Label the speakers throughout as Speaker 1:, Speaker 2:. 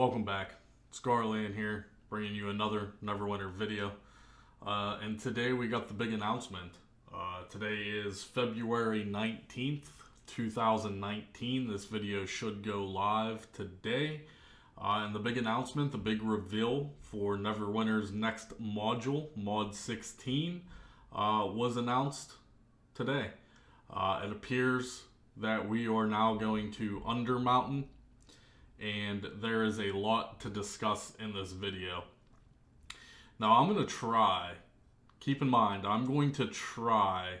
Speaker 1: welcome back. Scarland here, bringing you another Neverwinter video. And today we got the big announcement. Today is February 19th, 2019. This video should go live today. And the big announcement, the big reveal for Neverwinter's next module, Mod 16, was announced today. It appears that we are now going to Undermountain, and there is a lot to discuss in this video. Now I'm going to try, keep in mind, I'm going to try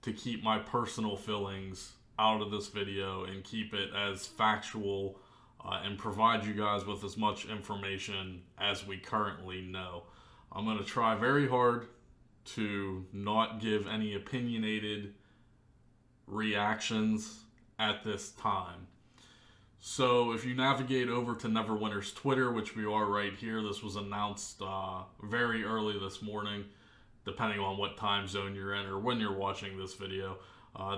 Speaker 1: to keep my personal feelings out of this video and keep it as factual and provide you guys with as much information as we currently know. I'm going to try very hard to not give any opinionated reactions at this time. So if you navigate over to Neverwinter's Twitter, which we are right here, this was announced very early this morning, depending on what time zone you're in or when you're watching this video.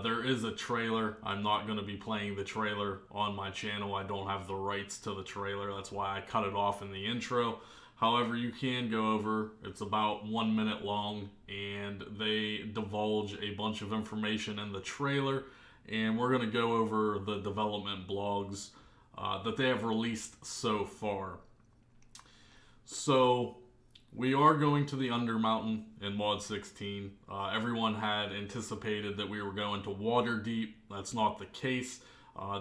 Speaker 1: There is a trailer. I'm not going to be playing the trailer on my channel. I don't have the rights to the trailer. That's why I cut it off in the intro. However, you can go over. It's about 1 minute long, and they divulge a bunch of information in the trailer. And we're going to go over the development blogs that they have released so far. So we are going to the Undermountain in Mod 16. Everyone had anticipated that we were going to Waterdeep. That's not the case.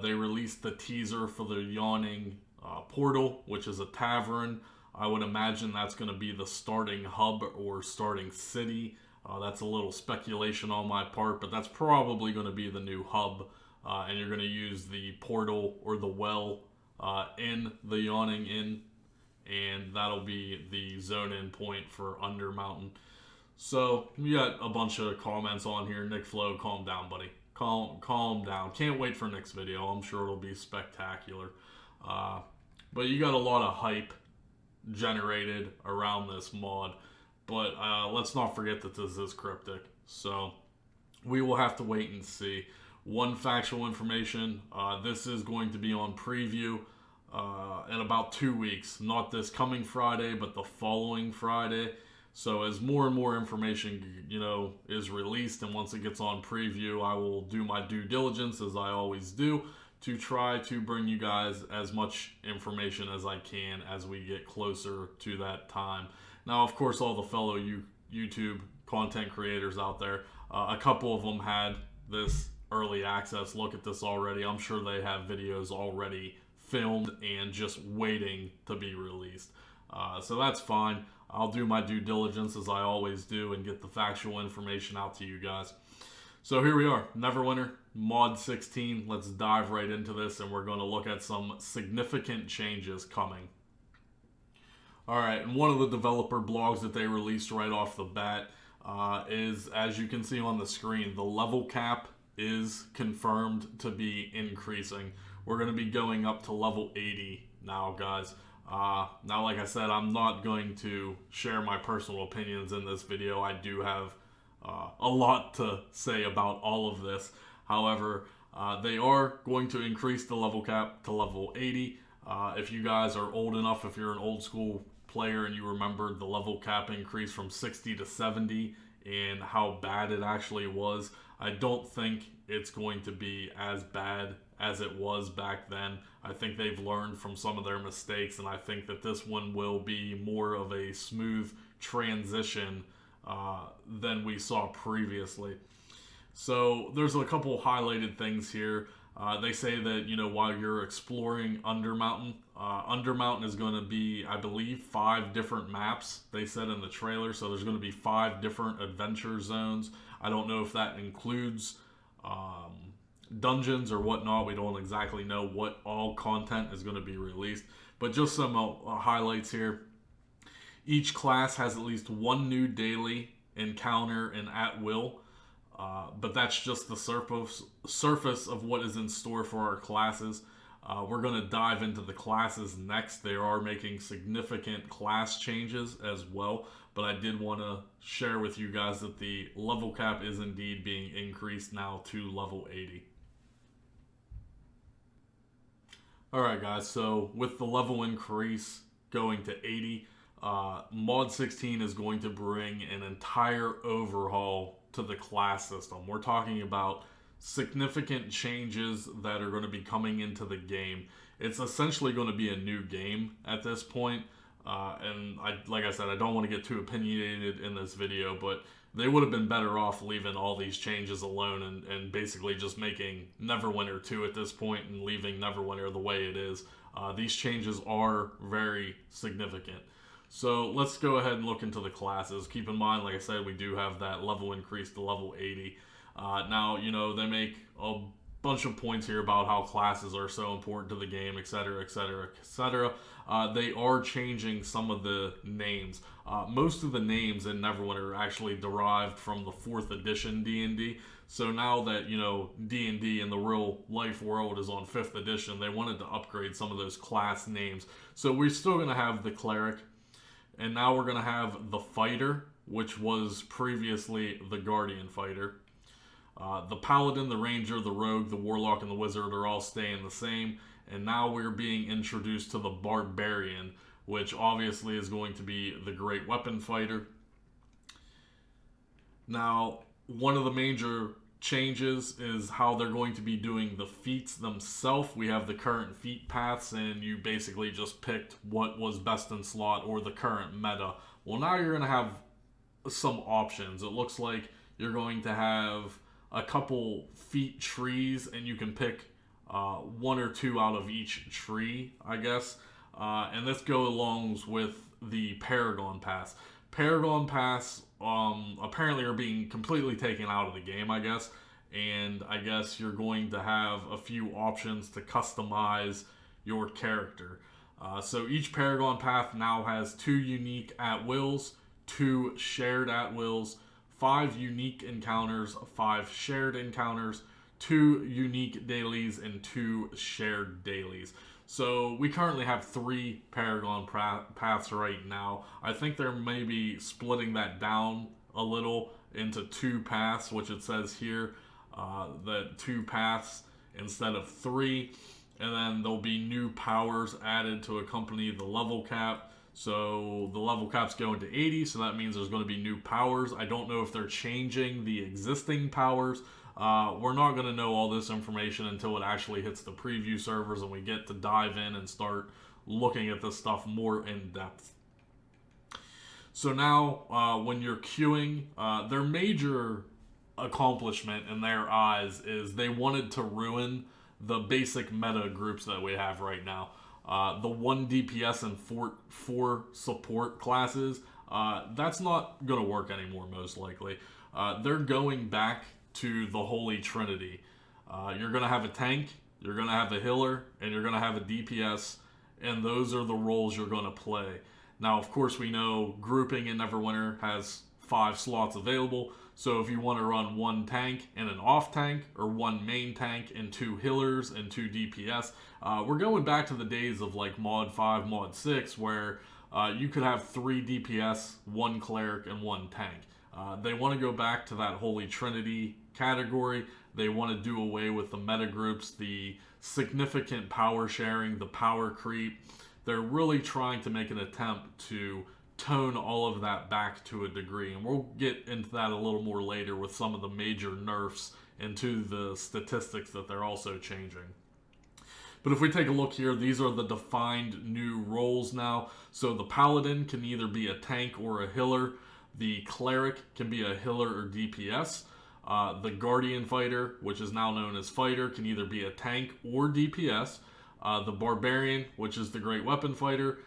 Speaker 1: They released the teaser for the Yawning Portal, which is a tavern. I would imagine that's going to be the starting hub or starting city. That's a little speculation on my part, but that's probably going to be the new hub. And you're going to use the portal or the well in the Yawning Inn, and that'll be the zone in point for Undermountain. So we got a bunch of comments on here. Nick Flo, calm down, buddy. Calm down. Can't wait for next video. I'm sure it'll be spectacular. But you got a lot of hype generated around this mod. But let's not forget that this is cryptic. So we will have to wait and see. One factual information, this is going to be on preview in about 2 weeks. Not this coming Friday, but the following Friday. So as more and more information, is released, and once it gets on preview, I will do my due diligence, as I always do, to try to bring you guys as much information as I can as we get closer to that time. Now, of course, all the fellow YouTube content creators out there, a couple of them had this early access look at this already. I'm sure they have videos already filmed and just waiting to be released. So that's fine. I'll do my due diligence, as I always do, and get the factual information out to you guys. So here we are, Neverwinter, Mod 16. Let's dive right into this, and we're going to look at some significant changes coming. Alright, and one of the developer blogs that they released right off the bat is, as you can see on the screen, the level cap is confirmed to be increasing. We're going to be going up to level 80 now, guys. Now, like I said, I'm not going to share my personal opinions in this video. I do have a lot to say about all of this. However, they are going to increase the level cap to level 80. If you guys are old enough, if you're an old school player and you remember the level cap increase from 60 to 70 and how bad it actually was, I don't think it's going to be as bad as it was back then. I think they've learned from some of their mistakes, and I think that this one will be more of a smooth transition than we saw previously. So there's a couple highlighted things here. They say that, while you're exploring Undermountain, Undermountain is going to be, I believe, 5 different maps, they said in the trailer. So there's going to be 5 different adventure zones. I don't know if that includes dungeons or whatnot. We don't exactly know what all content is going to be released. But just some highlights here. Each class has at least 1 new daily encounter and at will. But that's just the surface of what is in store for our classes. We're going to dive into the classes next. They are making significant class changes as well. But I did want to share with you guys that the level cap is indeed being increased now to level 80. Alright guys, so with the level increase going to 80, Mod 16 is going to bring an entire overhaul to the class system. We're talking about significant changes that are going to be coming into the game. It's essentially going to be a new game at this point. Like I said, I don't want to get too opinionated in this video, but they would have been better off leaving all these changes alone and basically just making Neverwinter 2 at this point and leaving Neverwinter the way it is. These changes are very significant. So let's go ahead and look into the classes. Keep in mind, like I said, we do have that level increase to level 80. Now, you know, they make a bunch of points here about how classes are so important to the game, etc., etc., etc. They are changing some of the names. Most of the names in Neverwinter are actually derived from the 4th edition D&D. So now that, you know, D&D in the real life world is on 5th edition, they wanted to upgrade some of those class names. So we're still going to have the Cleric, and now we're going to have the Fighter, which was previously the Guardian Fighter. The Paladin, the Ranger, the Rogue, the Warlock, and the Wizard are all staying the same. And now we're being introduced to the Barbarian, which obviously is going to be the Great Weapon Fighter. Now, one of the major changes is how they're going to be doing the feats themselves. We have the current feat paths, and you basically just picked what was best in slot or the current meta. Well, now you're going to have some options. It looks like you're going to have a couple feat trees, and you can pick one or two out of each tree, I guess. And this goes along with the Paragon Pass. Paragon Pass apparently are being completely taken out of the game, I guess. And I guess you're going to have a few options to customize your character. So each Paragon Path now has 2 unique at-wills, 2 shared at-wills, 5 unique encounters, 5 shared encounters, 2 unique dailies, and 2 shared dailies. So we currently have 3 Paragon paths right now. I think they're maybe splitting that down a little into 2 paths, which it says here, that 2 paths instead of 3. And then there'll be new powers added to accompany the level cap. So the level cap's going to 80, so that means there's going to be new powers. I don't know if they're changing the existing powers. We're not going to know all this information until it actually hits the preview servers and we get to dive in and start looking at this stuff more in depth. So now, when you're queuing, their major accomplishment in their eyes is they wanted to ruin the basic meta groups that we have right now. The 1 DPS and 4 support classes, that's not going to work anymore, most likely. They're going back to the Holy Trinity. You're going to have a tank, you're going to have a healer, and you're going to have a DPS, and those are the roles you're going to play. Now, of course, we know grouping in Neverwinter has 5 slots available, so if you want to run 1 tank and an off tank, or 1 main tank and 2 healers and 2 DPS, we're going back to the days of like Mod 5, Mod 6, where you could have 3 DPS, 1 cleric, and 1 tank. They want to go back to that Holy Trinity category. They want to do away with the meta groups, the significant power sharing, the power creep. They're really trying to make an attempt to tone all of that back to a degree. And we'll get into that a little more later with some of the major nerfs into the statistics that they're also changing. But if we take a look here, these are the defined new roles now. So the Paladin can either be a tank or a healer. The Cleric can be a healer or DPS. The Guardian Fighter, which is now known as Fighter, can either be a tank or DPS. The Barbarian, which is the Great Weapon Fighter,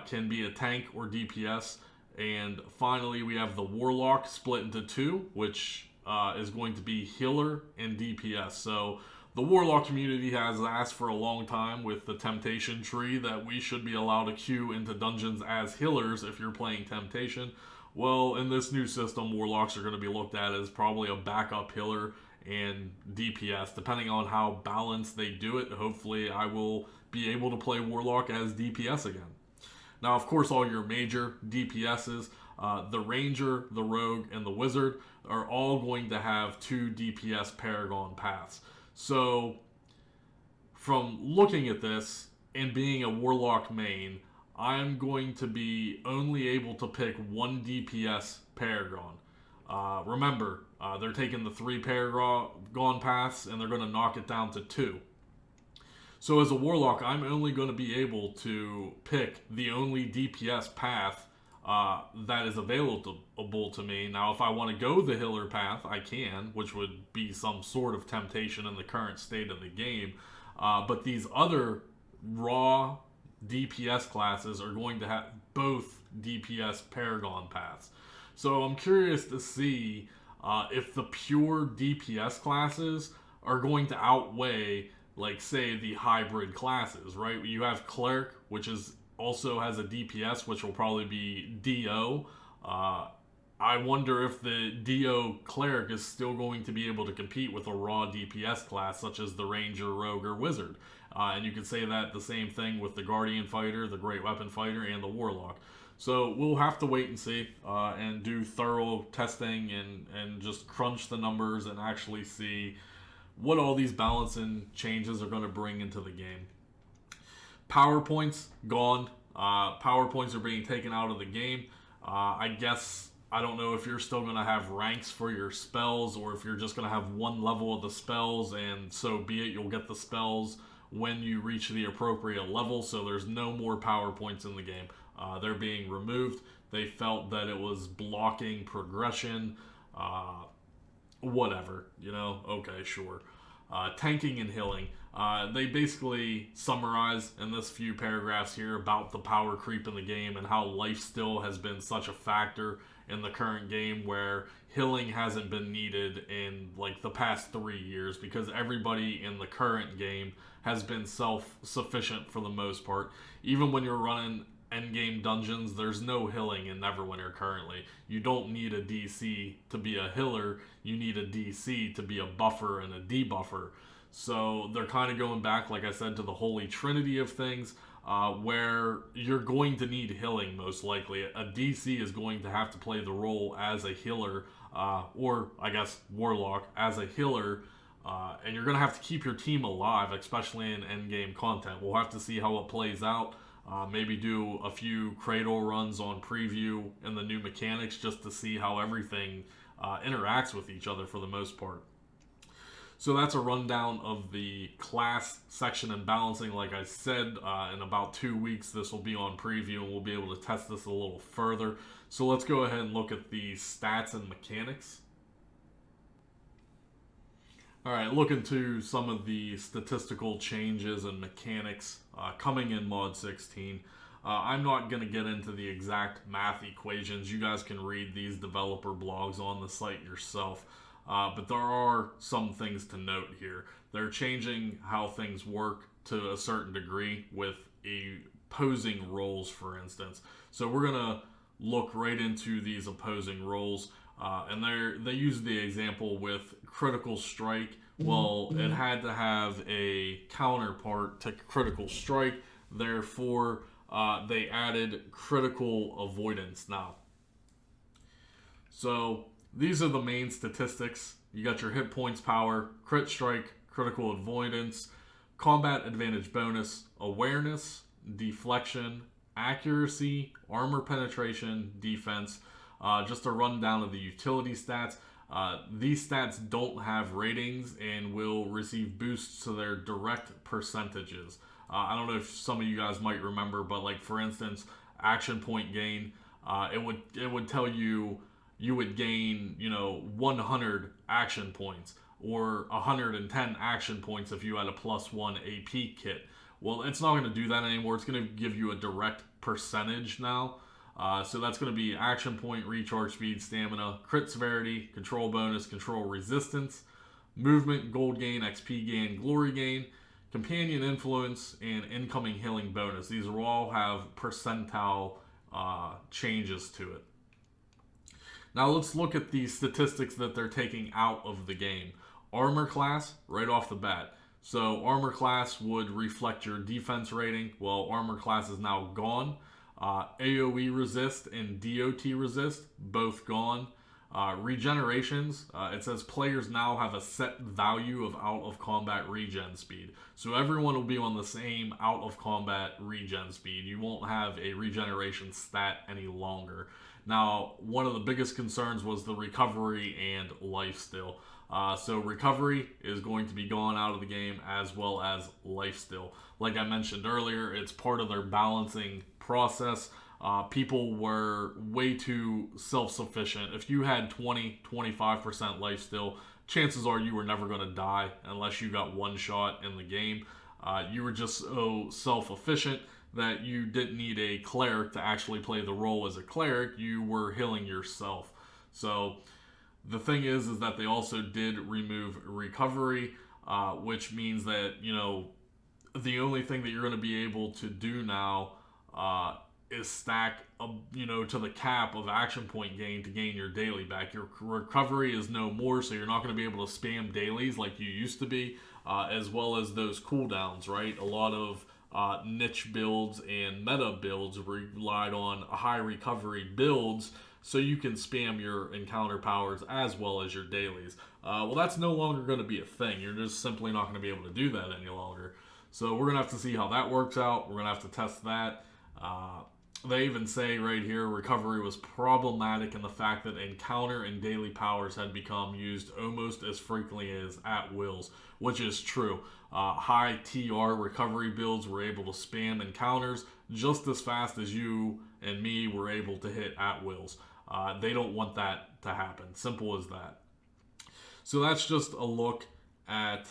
Speaker 1: can be a tank or DPS. And finally, we have the Warlock split into 2, which is going to be healer and DPS. So the Warlock community has asked for a long time with the Temptation tree that we should be allowed to queue into dungeons as healers if you're playing Temptation. Well, in this new system, Warlocks are going to be looked at as probably a backup healer and DPS, depending on how balanced they do it. Hopefully, I will be able to play Warlock as DPS again. Now, of course, all your major DPSs, the Ranger, the Rogue, and the Wizard, are all going to have 2 DPS Paragon paths. So, from looking at this and being a Warlock main, I'm going to be only able to pick one DPS Paragon. Remember, they're taking the 3 Paragon paths and they're going to knock it down to 2. So as a Warlock, I'm only going to be able to pick the only DPS path that is available to me. Now, if I want to go the healer path, I can, which would be some sort of temptation in the current state of the game. But these other raw DPS classes are going to have both DPS Paragon paths. So I'm curious to see if the pure DPS classes are going to outweigh, like, say, the hybrid classes, right? You have Cleric, which also has a DPS, which will probably be DO. I wonder if the DO Cleric is still going to be able to compete with a raw DPS class, such as the Ranger, Rogue, or Wizard. And you could say that the same thing with the Guardian Fighter, the Great Weapon Fighter, and the Warlock. So we'll have to wait and see and do thorough testing and just crunch the numbers and actually see what all these balancing changes are going to bring into the game. Power points, gone. Power points are being taken out of the game. I guess, I don't know if you're still going to have ranks for your spells or if you're just going to have one level of the spells and so be it, you'll get the spells when you reach the appropriate level. So there's no more power points in the game. They're being removed. They felt that it was blocking progression. Whatever, okay, sure. Tanking and healing. They basically summarize in this few paragraphs here about the power creep in the game and how life still has been such a factor in the current game where healing hasn't been needed in like the past 3 years because everybody in the current game has been self-sufficient for the most part. Even when you're running endgame dungeons, there's no healing in Neverwinter currently. You don't need a DC to be a healer, you need a DC to be a buffer and a debuffer. So they're kind of going back, like I said, to the holy trinity of things, where you're going to need healing most likely. A DC is going to have to play the role as a healer, or I guess Warlock as a healer, and you're going to have to keep your team alive, especially in endgame content. We'll have to see how it plays out. Maybe do a few cradle runs on preview and the new mechanics just to see how everything interacts with each other for the most part. So that's a rundown of the class section and balancing. Like I said, in about 2 weeks this will be on preview and we'll be able to test this a little further. So let's go ahead and look at the stats and mechanics. Alright, look into some of the statistical changes and mechanics coming in Mod 16. I'm not going to get into the exact math equations. You guys can read these developer blogs on the site yourself. But there are some things to note here. They're changing how things work to a certain degree with opposing roles, for instance. So we're going to look right into these opposing roles. And they use the example with critical strike. Well, it had to have a counterpart to critical strike. Therefore, they added critical avoidance now. So these are the main statistics. You got your hit points power, crit strike, critical avoidance, combat advantage bonus, awareness, deflection, accuracy, armor penetration, defense. Just a rundown of the utility stats. These stats don't have ratings and will receive boosts to their direct percentages. I don't know if some of you guys might remember, but like for instance, action point gain, it would tell you would gain 100 action points or 110 action points if you had a +1 AP kit. Well, it's not going to do that anymore. It's going to give you a direct percentage now. So that's going to be action point, recharge speed, stamina, crit severity, control bonus, control resistance, movement, gold gain, XP gain, glory gain, companion influence, and incoming healing bonus. These will all have percentile changes to it. Now let's look at the statistics that they're taking out of the game. Armor class, right off the bat. So armor class would reflect your defense rating. Well, armor class is now gone. AoE resist and DOT resist, both gone. Regenerations, it says players now have a set value of out of combat regen speed. So everyone will be on the same out of combat regen speed. You won't have a regeneration stat any longer. Now, one of the biggest concerns was the recovery and life steal. So recovery is going to be gone out of the game, as well as life steal. Like I mentioned earlier, it's part of their balancing process. People were way too self-sufficient. If you had 20-25% life steal, chances are you were never going to die unless you got one shot in the game. You were just so self-efficient that you didn't need a cleric to actually play the role as a cleric. You were healing yourself. So the thing is that they also did remove recovery, which means that, you know, the only thing that you're going to be able to do now is stack, you know, to the cap of action point gain to gain your daily back. Your recovery is no more, so you're not going to be able to spam dailies like you used to be, as well as those cooldowns, right? A lot of niche builds and meta builds relied on high recovery builds, so you can spam your encounter powers as well as your dailies. Well, that's no longer going to be a thing. You're just simply not going to be able to do that any longer. So we're going to have to see how that works out. We're going to have to test that. They even say right here, recovery was problematic in the fact that encounter and daily powers had become used almost as frequently as at wills, which is true. High TR recovery builds were able to spam encounters just as fast as you and me were able to hit at wills. They don't want that to happen. Simple as that. So that's just a look at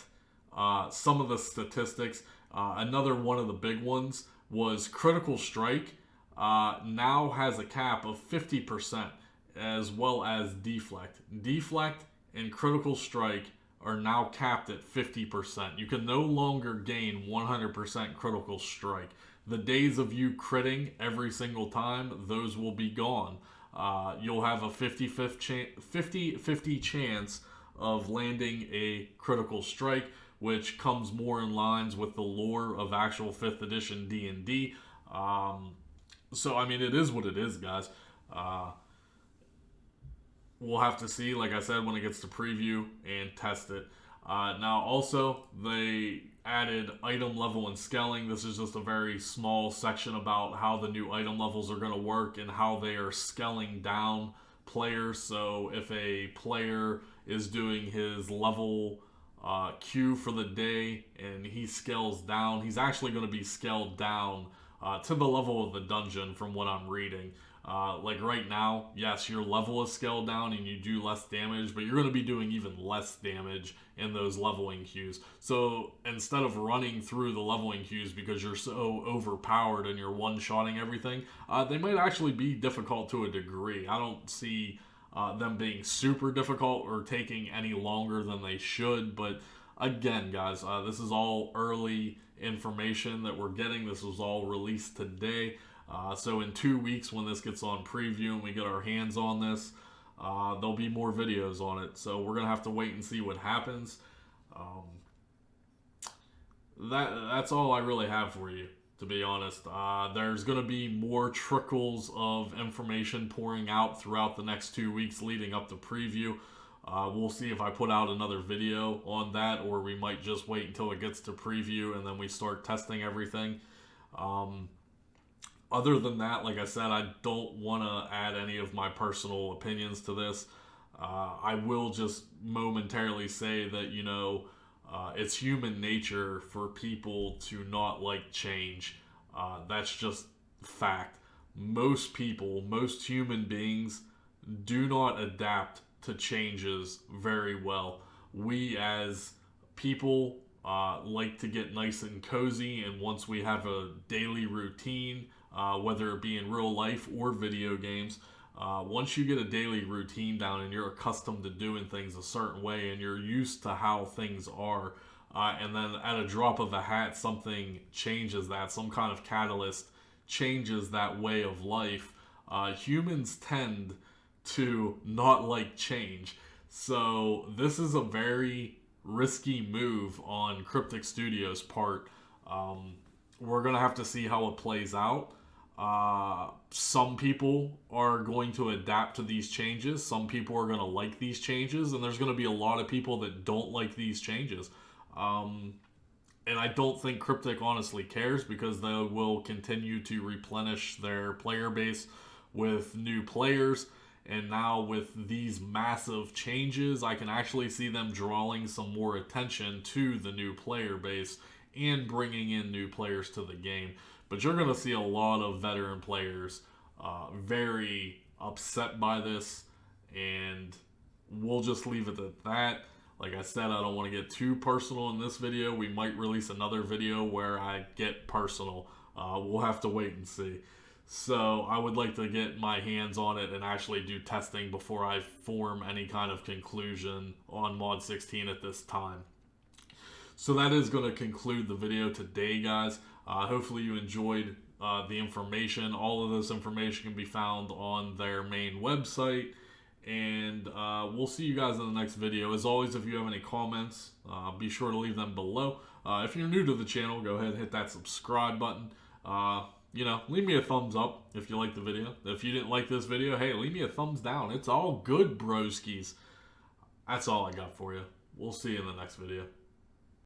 Speaker 1: some of the statistics. Another one of the big ones was critical strike now has a cap of 50%, as well as deflect. Deflect and critical strike are now capped at 50%. You can no longer gain 100% critical strike. The days of you critting every single time, those will be gone. You'll have a 50-50 chance of landing a critical strike, which comes more in lines with the lore of actual 5th edition D&D. So, I mean, it is what it is, guys. We'll have to see, like I said, when it gets to preview and test it. Now, also, they added item level and scaling. This is just a very small section about how the new item levels are going to work and how they are scaling down players. So, if a player is doing his level queue for the day and he scales down, he's actually going to be scaled down to the level of the dungeon from what I'm reading. Like right now, yes, your level is scaled down and you do less damage, but you're going to be doing even less damage in those leveling queues. So instead of running through the leveling queues because you're so overpowered and you're one-shotting everything, they might actually be difficult to a degree. I don't see them being super difficult or taking any longer than they should, but again, guys, this is all early information that we're getting. This was all released today. So in 2 weeks when this gets on preview and we get our hands on this, there'll be more videos on it. So we're going to have to wait and see what happens. That's all I really have for you, to be honest. There's going to be more trickles of information pouring out throughout the next 2 weeks leading up to preview. We'll see if I put out another video on that, or we might just wait until it gets to preview and then we start testing everything. Other than that, like I said, I don't want to add any of my personal opinions to this. I will just momentarily say that, you know, it's human nature for people to not like change. That's just fact. Most people, most human beings do not adapt to changes very well. We as people like to get nice and cozy, and once we have a daily routine, whether it be in real life or video games, once you get a daily routine down and you're accustomed to doing things a certain way and you're used to how things are, and then at a drop of a hat something changes that, some kind of catalyst changes that way of life, humans tend to not like change. So this is a very risky move on Cryptic Studios' part. We're going to have to see how it plays out. Some people are going to adapt to these changes. Some people are going to like these changes, and there's going to be a lot of people that don't like these changes. And I don't think Cryptic honestly cares, because they will continue to replenish their player base with new players. And now with these massive changes, I can actually see them drawing some more attention to the new player base and bringing in new players to the game. But you're going to see a lot of veteran players very upset by this, and we'll just leave it at that. Like I said, I don't want to get too personal in this video. We might release another video where I get personal. We'll have to wait and see. So I would like to get my hands on it and actually do testing before I form any kind of conclusion on Mod 16 at this time. So that is going to conclude the video today, guys. Hopefully you enjoyed the information. All of this information can be found on their main website. And we'll see you guys in the next video. As always, if you have any comments, be sure to leave them below. If you're new to the channel, go ahead and hit that subscribe button. Leave me a thumbs up if you liked the video. If you didn't like this video, hey, leave me a thumbs down. It's all good, broskies. That's all I got for you. We'll see you in the next video.